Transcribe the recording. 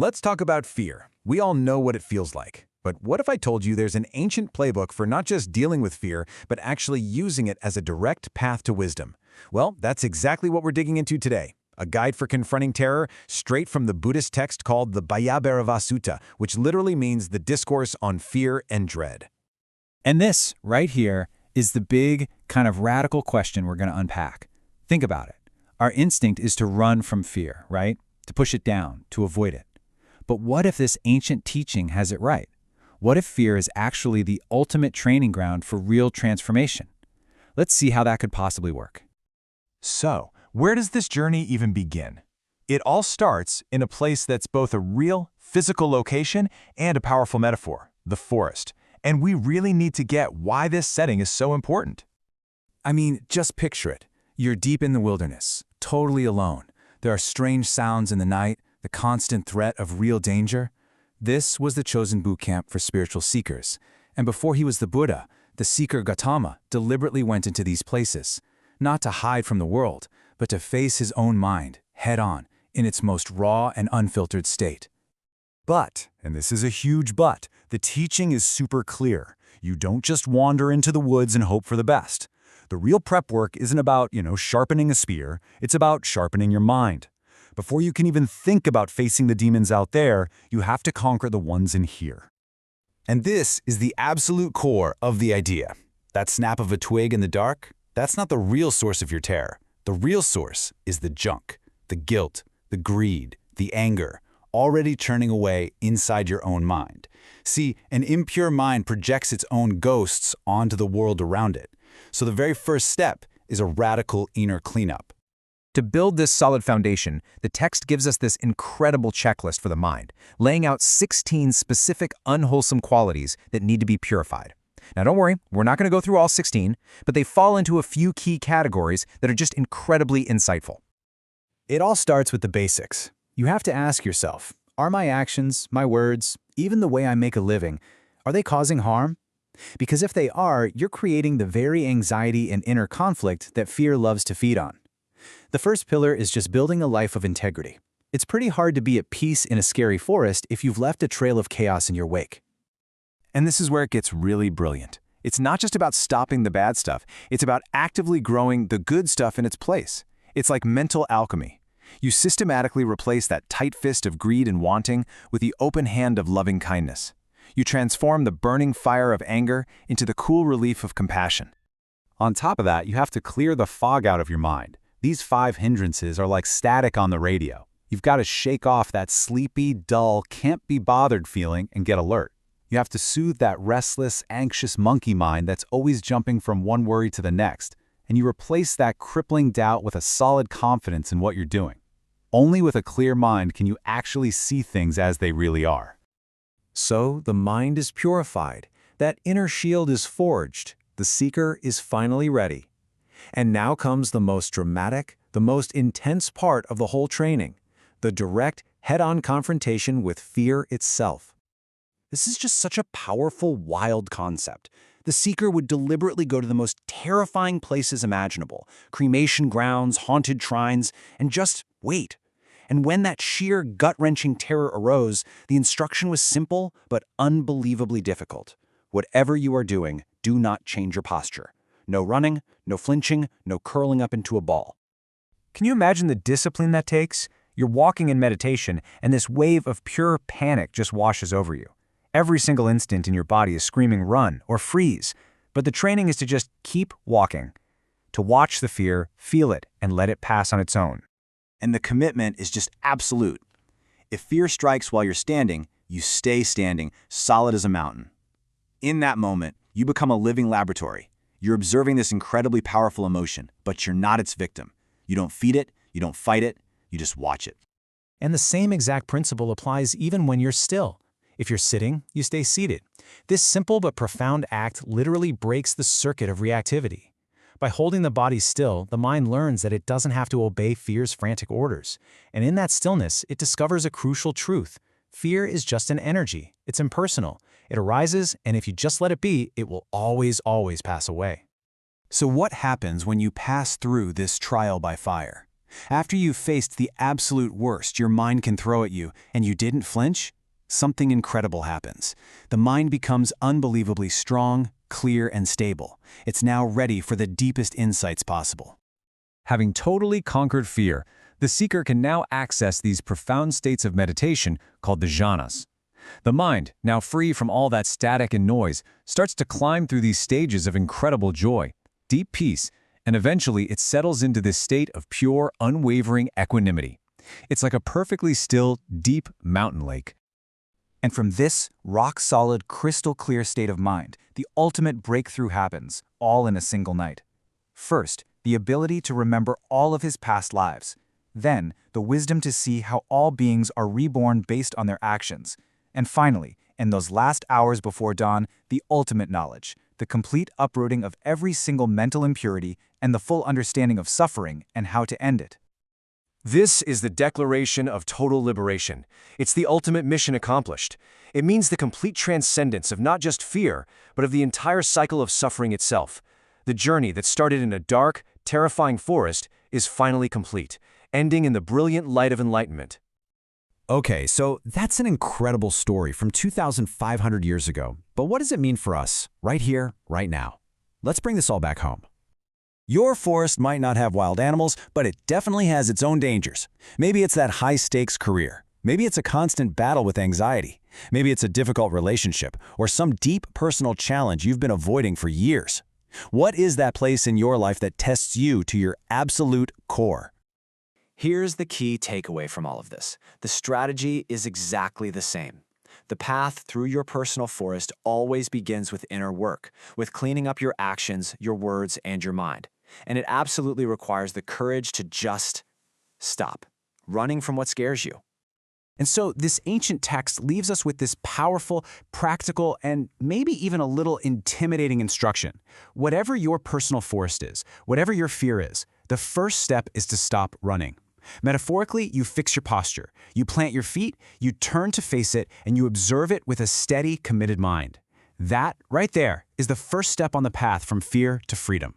Let's talk about fear. We all know what it feels like. But what if I told you there's an ancient playbook for not just dealing with fear, but actually using it as a direct path to wisdom? Well, that's exactly what we're digging into today. A guide for confronting terror straight from the Buddhist text called the Bhayabhairava Sutta, which literally means the discourse on fear and dread. And this, right here, is the big, kind of radical question we're going to unpack. Think about it. Our instinct is to run from fear, right? To push it down, to avoid it. But what if this ancient teaching has it right? What if fear is actually the ultimate training ground for real transformation? Let's see how that could possibly work. So, where does this journey even begin? It all starts in a place that's both a real, physical location and a powerful metaphor, the forest. And we really need to get why this setting is so important. I mean, just picture it. You're deep in the wilderness, totally alone. There are strange sounds in the night, the constant threat of real danger. This was the chosen boot camp for spiritual seekers. And before he was the Buddha, the seeker Gautama deliberately went into these places, not to hide from the world, but to face his own mind, head-on, in its most raw and unfiltered state. But, and this is a huge but, the teaching is super clear. You don't just wander into the woods and hope for the best. The real prep work isn't about, sharpening a spear. It's about sharpening your mind. Before you can even think about facing the demons out there, you have to conquer the ones in here. And this is the absolute core of the idea. That snap of a twig in the dark, that's not the real source of your terror. The real source is the junk, the guilt, the greed, the anger, already churning away inside your own mind. See, an impure mind projects its own ghosts onto the world around it. So the very first step is a radical inner cleanup. To build this solid foundation, the text gives us this incredible checklist for the mind, laying out 16 specific unwholesome qualities that need to be purified. Now don't worry, we're not going to go through all 16, but they fall into a few key categories that are just incredibly insightful. It all starts with the basics. You have to ask yourself, are my actions, my words, even the way I make a living, are they causing harm? Because if they are, you're creating the very anxiety and inner conflict that fear loves to feed on. The first pillar is just building a life of integrity. It's pretty hard to be at peace in a scary forest if you've left a trail of chaos in your wake. And this is where it gets really brilliant. It's not just about stopping the bad stuff. It's about actively growing the good stuff in its place. It's like mental alchemy. You systematically replace that tight fist of greed and wanting with the open hand of loving kindness. You transform the burning fire of anger into the cool relief of compassion. On top of that, you have to clear the fog out of your mind. These 5 hindrances are like static on the radio. You've got to shake off that sleepy, dull, can't-be-bothered feeling and get alert. You have to soothe that restless, anxious monkey mind that's always jumping from one worry to the next, and you replace that crippling doubt with a solid confidence in what you're doing. Only with a clear mind can you actually see things as they really are. So the mind is purified, that inner shield is forged, the seeker is finally ready. And now comes the most dramatic, the most intense part of the whole training, the direct, head-on confrontation with fear itself. This is just such a powerful, wild concept. The seeker would deliberately go to the most terrifying places imaginable, cremation grounds, haunted shrines, and just wait. And when that sheer, gut-wrenching terror arose, the instruction was simple but unbelievably difficult. Whatever you are doing, do not change your posture. No running, no flinching, no curling up into a ball. Can you imagine the discipline that takes? You're walking in meditation, and this wave of pure panic just washes over you. Every single instant in your body is screaming run or freeze, but the training is to just keep walking, to watch the fear, feel it, and let it pass on its own. And the commitment is just absolute. If fear strikes while you're standing, you stay standing, solid as a mountain. In that moment, you become a living laboratory. You're observing this incredibly powerful emotion, but you're not its victim. You don't feed it, you don't fight it, you just watch it. And the same exact principle applies even when you're still. If you're sitting, you stay seated. This simple but profound act literally breaks the circuit of reactivity. By holding the body still, the mind learns that it doesn't have to obey fear's frantic orders. And in that stillness, it discovers a crucial truth. Fear is just an energy. It's impersonal. It arises, and if you just let it be, it will always, always pass away. So what happens when you pass through this trial by fire? After you've faced the absolute worst your mind can throw at you and you didn't flinch, something incredible happens. The mind becomes unbelievably strong, clear, and stable. It's now ready for the deepest insights possible. Having totally conquered fear, the seeker can now access these profound states of meditation called the jhanas. The mind, now free from all that static and noise, starts to climb through these stages of incredible joy, deep peace, and eventually it settles into this state of pure, unwavering equanimity. It's like a perfectly still, deep mountain lake. And from this rock-solid, crystal-clear state of mind, the ultimate breakthrough happens, all in a single night. First, the ability to remember all of his past lives. Then, the wisdom to see how all beings are reborn based on their actions. And finally, in those last hours before dawn, the ultimate knowledge, the complete uprooting of every single mental impurity and the full understanding of suffering and how to end it. This is the declaration of total liberation. It's the ultimate mission accomplished. It means the complete transcendence of not just fear, but of the entire cycle of suffering itself. The journey that started in a dark, terrifying forest is finally complete, ending in the brilliant light of enlightenment. Okay, so that's an incredible story from 2,500 years ago. But what does it mean for us, right here, right now? Let's bring this all back home. Your forest might not have wild animals, but it definitely has its own dangers. Maybe it's that high-stakes career. Maybe it's a constant battle with anxiety. Maybe it's a difficult relationship or some deep personal challenge you've been avoiding for years. What is that place in your life that tests you to your absolute core? Here's the key takeaway from all of this. The strategy is exactly the same. The path through your personal forest always begins with inner work, with cleaning up your actions, your words, and your mind. And it absolutely requires the courage to just stop, running from what scares you. And so this ancient text leaves us with this powerful, practical, and maybe even a little intimidating instruction. Whatever your personal forest is, whatever your fear is, the first step is to stop running. Metaphorically, you fix your posture, you plant your feet, you turn to face it, and you observe it with a steady, committed mind. That, right there, is the first step on the path from fear to freedom.